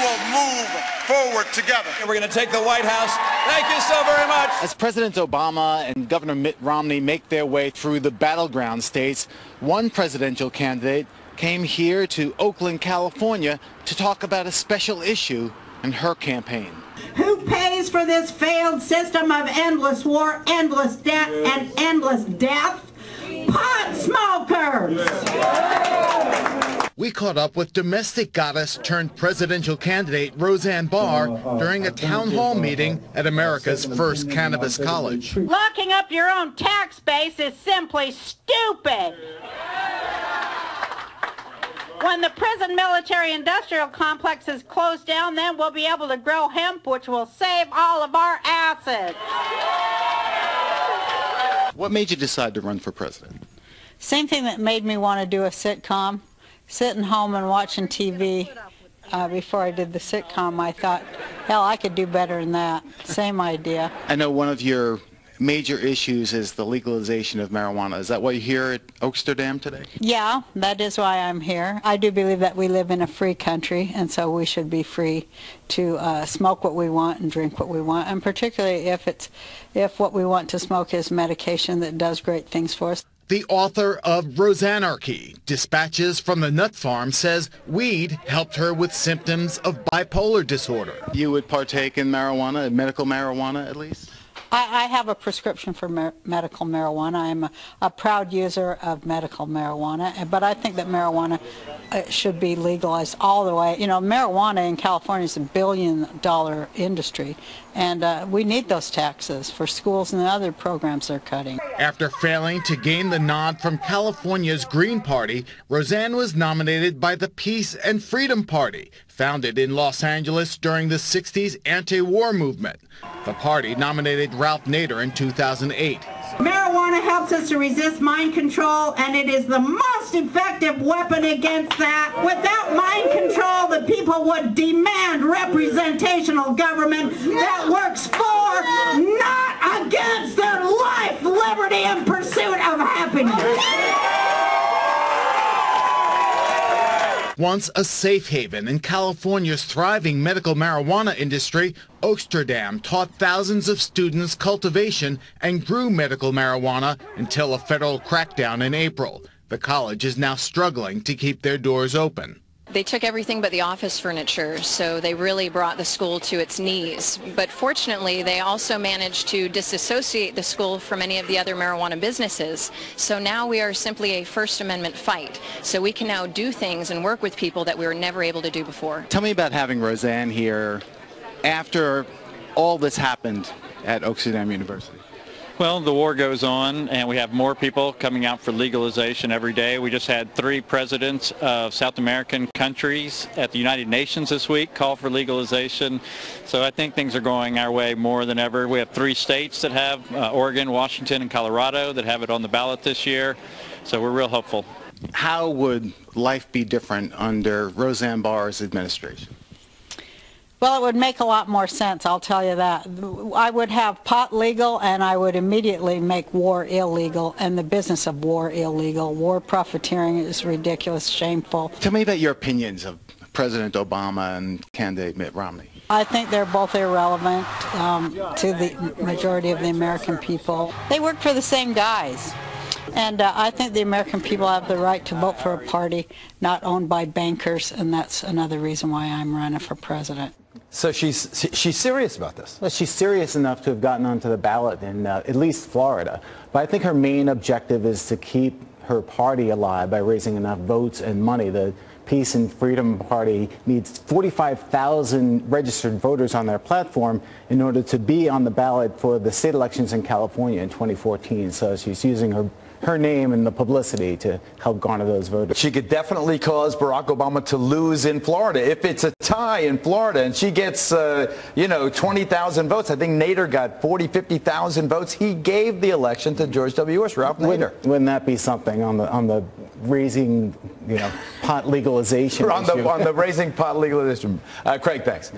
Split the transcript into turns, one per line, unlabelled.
will move forward together.
And we're going to take the White House. Thank you so very much.
As President Obama and Governor Mitt Romney make their way through the battleground states, one presidential candidate came here to Oakland, California to talk about a special issue in her campaign.
Who pays for this failed system of endless war, endless debt, and endless death? Pot smokers!
We caught up with domestic goddess turned presidential candidate Roseanne Barr during a town hall meeting at America's first cannabis college.
Locking up your own tax base is simply stupid. When the prison military-industrial complex is closed down, then we'll be able to grow hemp, which will save all of our assets.
What made you decide to run for president?
Same thing that made me want to do a sitcom. Sitting home and watching TV before I did the sitcom, I thought, hell, I could do better than that. Same idea.
I know one of your major issues is the legalization of marijuana. Is that why you're here at Amsterdam today? Yeah,
that is why I'm here. I do believe that we live in a free country, and so we should be free to smoke what we want and drink what we want, and particularly if what we want to smoke is medication that does great things for us.
The author of Roseanarchy, Dispatches from the Nut Farm, says weed helped her with symptoms of bipolar disorder. You would partake in marijuana, medical marijuana at least?
I have a prescription for medical marijuana. I'm a proud user of medical marijuana, but I think that marijuana should be legalized all the way. You know, marijuana in California is $1 billion industry, and we need those taxes for schools and the other programs they're cutting.
After failing to gain the nod from California's Green Party, Roseanne was nominated by the Peace and Freedom Party, founded in Los Angeles during the 60s anti-war movement. The party nominated Ralph Nader in 2008.
Marijuana helps us to resist mind control, and it is the most effective weapon against that. Without mind control, the people would demand representational government that works for, not against, their life, liberty, and pursuit of happiness.
Once a safe haven in California's thriving medical marijuana industry, Amsterdam taught thousands of students cultivation and grew medical marijuana until a federal crackdown in April. The college is now struggling to keep their doors open.
They took everything but the office furniture, so they really brought the school to its knees. But fortunately, they also managed to disassociate the school from any of the other marijuana businesses. So now we are simply a First Amendment fight. So we can now do things and work with people that we were never able to do before.
Tell me about having Roseanne here after all this happened at Amsterdam University.
Well, the war goes on, and we have more people coming out for legalization every day. We just had 3 presidents of South American countries at the United Nations this week call for legalization. So I think things are going our way more than ever. We have 3 states that have, Oregon, Washington, and Colorado, that have it on the ballot this year. So we're real hopeful.
How would life be different under Roseanne Barr's administration?
Well, it would make a lot more sense, I'll tell you that. I would have pot legal, and I would immediately make war illegal and the business of war illegal. War profiteering is ridiculous, shameful.
Tell me about your opinions of President Obama and candidate Mitt Romney.
I think they're both irrelevant to the majority of the American people. They work for the same guys. And I think the American people have the right to vote for a party not owned by bankers, and that's another reason why I'm running for president.
So she's serious about this?
Well, she's serious enough to have gotten onto the ballot in at least Florida. But I think her main objective is to keep her party alive by raising enough votes and money. The Peace and Freedom Party needs 45,000 registered voters on their platform in order to be on the ballot for the state elections in California in 2014. So she's using her name and the publicity to help garner those voters.
She could definitely cause Barack Obama to lose in Florida. If it's a tie in Florida and she gets, 20,000 votes, I think Nader got 50,000 votes. He gave the election to George W. Bush, Ralph Nader.
Wouldn't that be something on the raising, pot legalization
on the raising pot legalization? Craig, thanks.